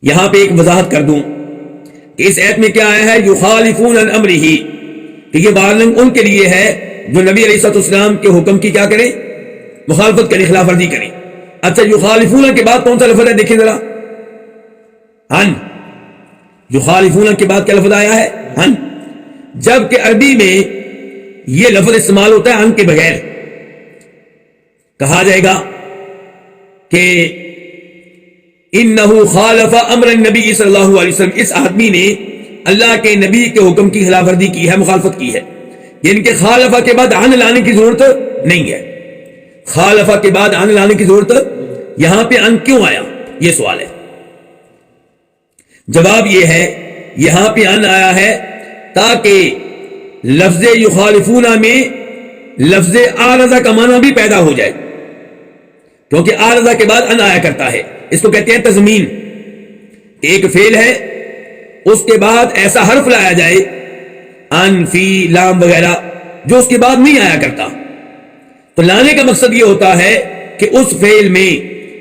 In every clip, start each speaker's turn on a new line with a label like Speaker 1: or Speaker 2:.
Speaker 1: یہاں پہ ایک وضاحت کر دوں کہ اس آیت میں کیا آیا ہے، یخالفون عن امرہ، کہ یہ وارننگ ان کے لیے ہے جو نبی علیہ السلام کے حکم کی کیا کریں، مخالفت کریں، خلاف ورزی کریں۔ اچھا، یخالفون کے بعد کون سا لفظ ہے دیکھیں ذرا، ہن۔ یخالفون کے بعد کیا لفظ آیا ہے، ہن، جبکہ عربی میں یہ لفظ استعمال ہوتا ہے ہن کے بغیر۔ کہا جائے گا کہ انہو خالف امر النبی صلی اللہ علیہ وسلم، اس آدمی نے اللہ کے نبی کے حکم کی خلاف ورزی کی ہے، مخالفت کی ہے، یعنی کہ خالفہ کے بعد عن لانے کی ضرورت نہیں ہے۔ خالفہ کے بعد عن لانے کی ضرورت، یہاں پہ عن کیوں آیا، یہ سوال ہے۔ جواب یہ ہے، یہاں پہ عن آیا ہے تاکہ لفظ یخالفون میں لفظ عارضہ کا معنی بھی پیدا ہو جائے، کیونکہ عارضہ کے بعد عن آیا کرتا ہے۔ اس کو کہتے ہیں تضمین، ایک فعل ہے اس کے بعد ایسا حرف لایا جائے، ان، فی، لام وغیرہ، جو اس کے بعد نہیں آیا کرتا۔ تو لانے کا مقصد یہ ہوتا ہے کہ اس فعل میں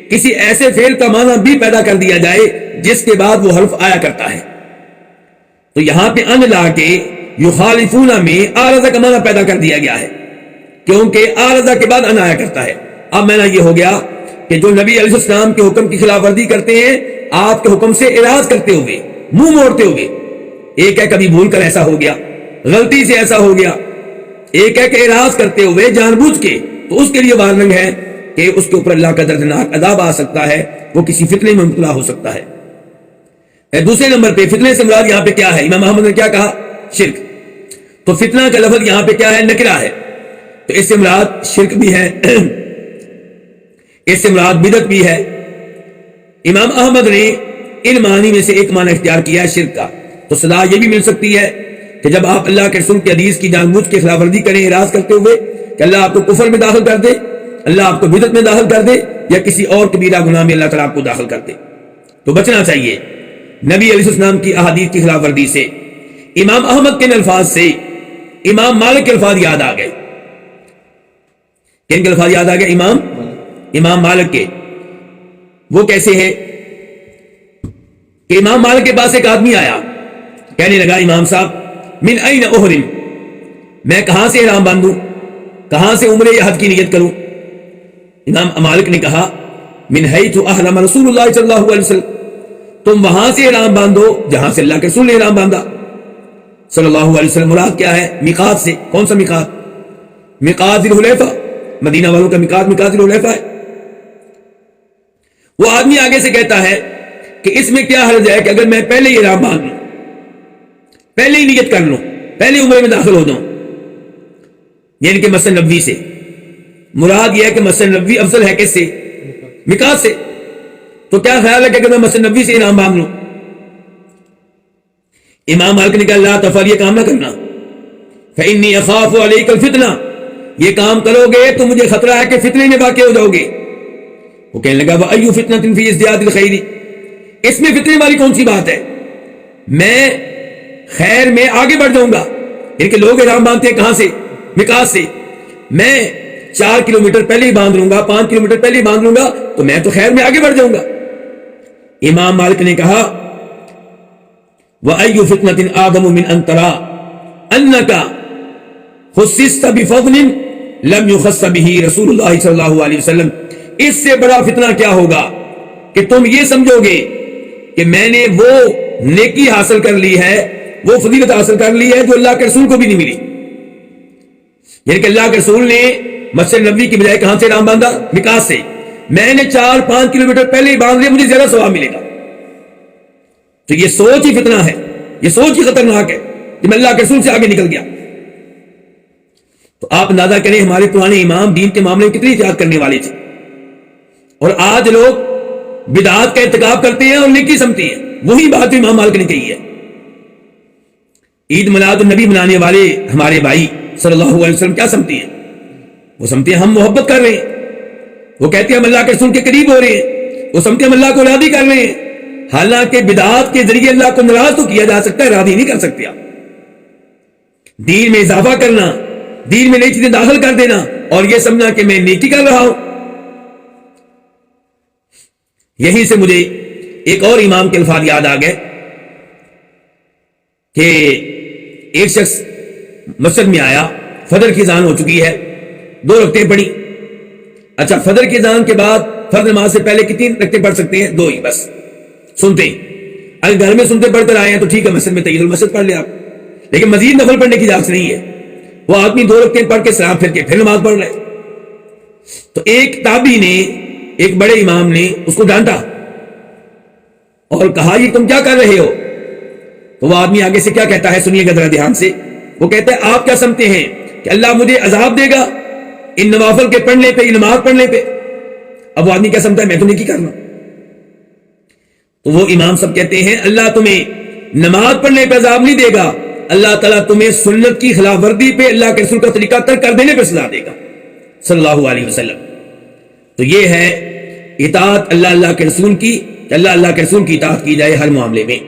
Speaker 1: کسی ایسے فعل کا معنی بھی پیدا کر دیا جائے جس کے بعد وہ حرف آیا کرتا ہے۔ تو یہاں پہ ان لا کے یخالفون میں عارضہ کا معنی پیدا کر دیا گیا ہے، کیونکہ عارضہ کے بعد ان آیا کرتا ہے۔ اب معنی یہ ہو گیا کہ جو نبی علیہ السلام کے حکم کی خلاف ورزی کرتے ہیں، آپ کے حکم سے اعراض کرتے ہوئے، منہ موڑتے ہوئے، ایک ہے کبھی بھول کر ایسا ہو گیا، غلطی سے ایسا ہو گیا، ایک ہے کہ اعراض کرتے ہوئے جان بوجھ کے، تو اس کے لیے وارننگ ہے کہ اس کے اوپر اللہ کا دردناک عذاب آ سکتا ہے، وہ کسی فتنے میں مبتلا ہو سکتا ہے۔ دوسرے نمبر پہ فتنے سے مراد یہاں پہ کیا ہے، امام احمد نے کیا کہا، شرک۔ تو فتنہ کا لفظ یہاں پہ کیا ہے، نکرہ ہے، تو اس سے مراد شرک بھی ہے، اس سے مراد بدعت بھی ہے۔ امام احمد نے ان معنی میں سے ایک معنی اختیار کیا ہے شرک کا۔ تو سزا یہ بھی مل سکتی ہے کہ جب آپ اللہ کے رسول کی حدیث کی جان بوجھ کے خلاف ورزی کریں، اعراض کرتے ہوئے، کہ اللہ آپ کو کفر میں داخل کر دے، اللہ آپ کو بدعت میں داخل کر دے، یا کسی اور کبیرہ گناہ میں اللہ تعالیٰ آپ کو داخل کر دے، تو بچنا چاہیے نبی علیہ السلام کی احادیث کی خلاف ورزی سے۔ امام احمد کے الفاظ سے امام مالک کے الفاظ یاد آ گئے۔ کن کے الفاظ یاد آ گئے، امام مالک کے۔ وہ کیسے ہیں کہ امام مالک کے پاس ایک آدمی آیا، کہنے لگا، امام صاحب، من این احرم، میں کہاں سے احرام باندھوں، کہاں سے عمرے یا حج کی نیت کروں؟ امام مالک نے کہا، من حیث احرم رسول اللہ صلی اللہ علیہ وسلم، تم وہاں سے احرام باندھو جہاں سے اللہ کے رسول نے احرام باندھا صلی اللہ علیہ وسلم۔ مراد کیا ہے، میقات سے۔ کون سا میقات؟ میقات ذی الحلیفہ، مدینہ والوں کا میقات ذی الحلیفہ ہے۔ وہ آدمی آگے سے کہتا ہے کہ اس میں کیا حرج ہے کہ اگر میں پہلے ہی احرام باندھ لوں، پہلے ہی نیت کر لوں، پہلے عمرے میں داخل ہو جاؤں، یعنی کہ مسجد نبوی سے۔ مراد یہ ہے کہ مسجد نبوی افضل ہے کس سے، میقات سے۔ تو کیا خیال ہے کہ اگر میں مسجد نبوی سے احرام باندھ لوں؟ امام مالک نے کہا، لا تفعل، یہ کام نہ کرنا، فإنی اخاف علیک الفتنہ، یہ کام کرو گے تو مجھے خطرہ ہے کہ فتنے میں واقع ہو جاؤ گے۔ وہ کہنے لگا، وَأَيُّ فِتْنَةٍ فِي ازْدِيَادِ الْخَيْرِ، اس میں فتنے والی کون سی بات ہے، میں خیر میں آگے بڑھ جاؤں گا۔ یعنی کہ لوگ احرام باندھتے ہیں کہاں سے، میقات سے، میں 4 کلومیٹر پہلے ہی باندھ لوں گا، 5 کلومیٹر پہلے ہی باندھ لوں گا، تو میں تو خیر میں آگے بڑھ جاؤں گا۔ امام مالک نے کہا، وَأَيُّ فِتْنَةٍ أَعْظَمُ مِنْ أَنْ تَرَىٰ أَنَّكَ خُصِّصْتَ بِفَضْلٍ لَمْ يُخَصَّ بِهِ رسول اللہ صلی اللہ علیہ وسلم۔ اس سے بڑا فتنہ کیا ہوگا کہ تم یہ سمجھو گے کہ میں نے وہ نیکی حاصل کر لی ہے، وہ فضیلت حاصل کر لی ہے جو اللہ کے رسول کو بھی نہیں ملی۔ یعنی کہ اللہ کے رسول نے مسجد نبوی کی بجائے کہاں سے احرام باندھا، میقات سے، میں نے 4-5 کلومیٹر پہلے ہی باندھ لیا، مجھے زیادہ ثواب ملے گا۔ تو یہ سوچ ہی فتنہ ہے، یہ سوچ ہی خطرناک ہے کہ میں اللہ کے رسول سے آگے نکل گیا۔ تو آپ اندازہ کریں ہمارے پرانے امام دین کے معاملے میں کتنی احتیاط کرنے والے تھے، اور آج لوگ بدعات کا ارتکاب کرتے ہیں اور نیکی سمجھتے ہیں۔ وہی بات امام مالک نے کہی ہے۔ عید میلاد النبی منانے والے ہمارے بھائی صلی اللہ علیہ وسلم کیا سمجھتے ہیں؟ وہ سمجھتے ہیں ہم محبت کر رہے ہیں، وہ کہتے ہیں ہم اللہ کے رسول کے قریب ہو رہے ہیں، وہ سمجھتے ہیں ہم اللہ کو راضی کر رہے ہیں۔ حالانکہ بدعات کے ذریعے اللہ کو ناراض تو کیا جا سکتا ہے، راضی نہیں کر سکتے آپ۔ دین میں اضافہ کرنا، دین میں نئی چیزیں داخل کر دینا اور یہ سمجھنا کہ میں نیکی کر رہا ہوں، یہیں سے مجھے ایک اور امام کے الفاظ یاد آ گئے کہ ایک شخص مسجد میں آیا، فجر کی اذان ہو چکی ہے، 2 رکعتیں پڑھی. اچھا، فجر کی اذان کے بعد فرض نماز سے پہلے کتنی رکعتیں پڑھ سکتے ہیں؟ 2 ہی بس. سنتے ہیں، اگر گھر میں سنتے پڑھتے آئے ہیں تو ٹھیک ہے، مسجد میں تحیۃ المسجد پڑھ لیں آپ، لیکن مزید نفل پڑھنے کی اجازت نہیں ہے. وہ آدمی 2 رکعتیں پڑھ کے سلام پھر کے پھر نماز پڑھ رہے. تو ایک تابعی نے، ایک بڑے امام نے اس کو ڈانٹا اور کہا یہ تم کیا کر رہے ہو؟ تو وہ آدمی آگے سے کیا کہتا ہے، سنیے گا ذرا دھیان سے. وہ کہتا ہے آپ کیا سمجھتے ہیں کہ اللہ مجھے عذاب دے گا ان نوافل کے پڑھنے پہ، یہ نماز پڑھنے پہ؟ اب وہ آدمی کیا سمجھتا ہے، میں تو نیکی کرنا. تو وہ امام سب کہتے ہیں اللہ تمہیں نماز پڑھنے پہ عذاب نہیں دے گا، اللہ تعالیٰ تمہیں سنت کی خلاف ورزی پہ، اللہ کے رسول کا طریقہ ترک کر دینے پہ سزا دے گا صلی اللہ علیہ وسلم. تو یہ ہے اطاعت اللہ کے رسول کی، کہ اللہ کے رسول کی اطاعت کی جائے ہر معاملے میں.